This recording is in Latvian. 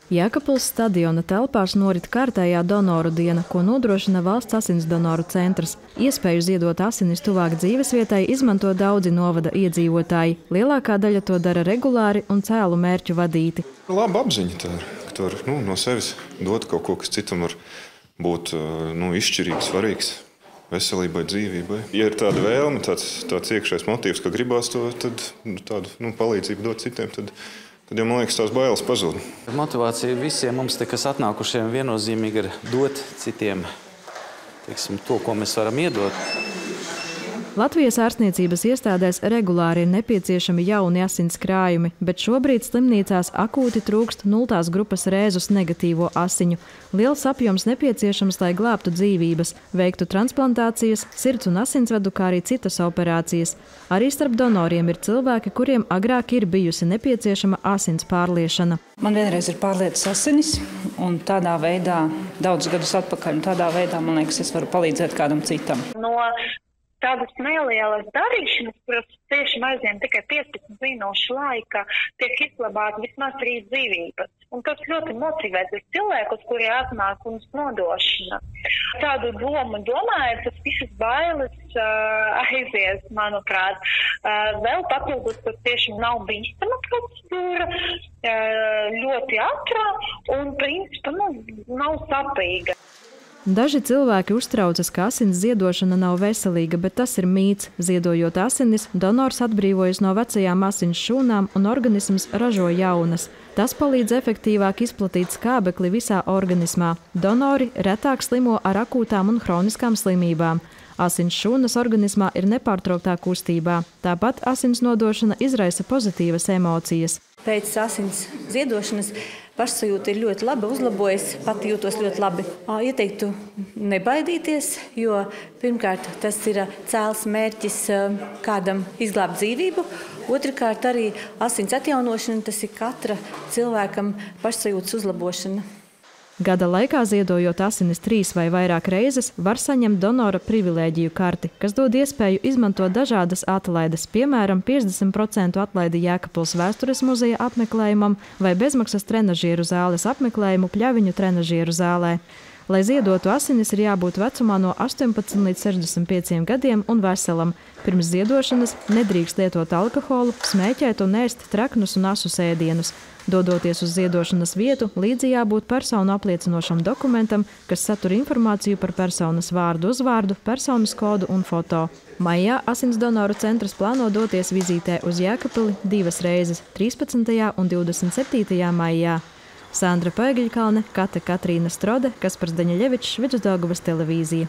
Jēkabpils stadiona telpās norit kārtējā donoru diena, ko nodrošina Valsts asins donoru centrs. Iespēju ziedot asinis tuvāk dzīvesvietai izmanto daudzi novada iedzīvotāji. Lielākā daļa to dara regulāri un cēlu mērķu vadīti. Laba apziņa tā ir, ka tu vari no sevis dot kaut ko, kas citam var būt izšķirīgs, svarīgs veselībai, dzīvībai. Ja ir tāda vēlme, tāds iekšējs motīvs, ka gribās to tādu palīdzību dot citiem, tad jau, man liekas, tās bailes pazūd. Motivācija visiem mums, kas atnākušiem, viennozīmīgi ir dot citiem to, ko mēs varam iedot. Latvijas ārstniecības iestādēs regulāri ir nepieciešami jauni asins krājumi, bet šobrīd slimnīcās akūti trūkst 0. grupas rēzus negatīvo asiņu. Liels apjoms nepieciešams, lai glābtu dzīvības, veiktu transplantācijas, sirds un asinsvadu, kā arī citas operācijas. Arī starp donoriem ir cilvēki, kuriem agrāk ir bijusi nepieciešama asins pārliešana. Man vienreiz ir pārlietas asinis, un tādā veidā, daudzus gadus atpakaļ, tādā veidā, man liekas, es varu palīdzēt kādam citam. Tādas nelielas darīšanas, kuras tiešām aizņem tikai 15 minūšu laika, tiek izglābāti vismaz 3 dzīvības. Un tas ļoti motivē cilvēkus, kuri atnāk un nodošana. Tādu domu domāju, tas visas bailes aizies, manuprāt. Vēl papildus, tas tiešām nav bīstama procedūra, ļoti ātrā un principā nav sapīga. Daži cilvēki uztraucas, ka asins ziedošana nav veselīga, bet tas ir mīts. Ziedojot asinis, donors atbrīvojas no vecajām asins šūnām un organisms ražo jaunas. Tas palīdz efektīvāk izplatīt skābekli visā organismā. Donori retāk slimo ar akūtām un hroniskām slimībām. Asins šūnas organismā ir nepārtrauktā kustībā. Tāpat asins nodošana izraisa pozitīvas emocijas. Pēc asins ziedošanas pašsajūta ir ļoti labi, uzlabojas, pati jūtos ļoti labi. Ieteiktu nebaidīties, jo pirmkārt tas ir cēls mērķis kādam izglābt dzīvību. Otrkārt arī asins atjaunošana, tas ir katra cilvēkam pašsajūtas uzlabošana. Gada laikā ziedojot asinis 3 vai vairāk reizes, var saņemt donora privilēģiju karti, kas dod iespēju izmantot dažādas atlaides, piemēram, 50% atlaidi Jēkabpils vēstures muzeja apmeklējumam vai bezmaksas trenažieru zāles apmeklējumu Pļaviņu trenažieru zālē. Lai ziedotu asinis, ir jābūt vecumā no 18 līdz 65 gadiem un veselam. Pirms ziedošanas nedrīkst lietot alkoholu, smēķēt un ēst traknus un asus ēdienus. Dodoties uz ziedošanas vietu, līdzi jābūt personu apliecinošam dokumentam, kas satur informāciju par personas vārdu, uzvārdu, personas kodu un foto. Maijā asins donoru centrs plāno doties vizītē uz Jēkabpili 2 reizes – 13. un 27. maijā. Sandra Pēgiļkalne, Katrīna Strode, Kaspars Daņeļevičs, Vidusdaugavas televīzija.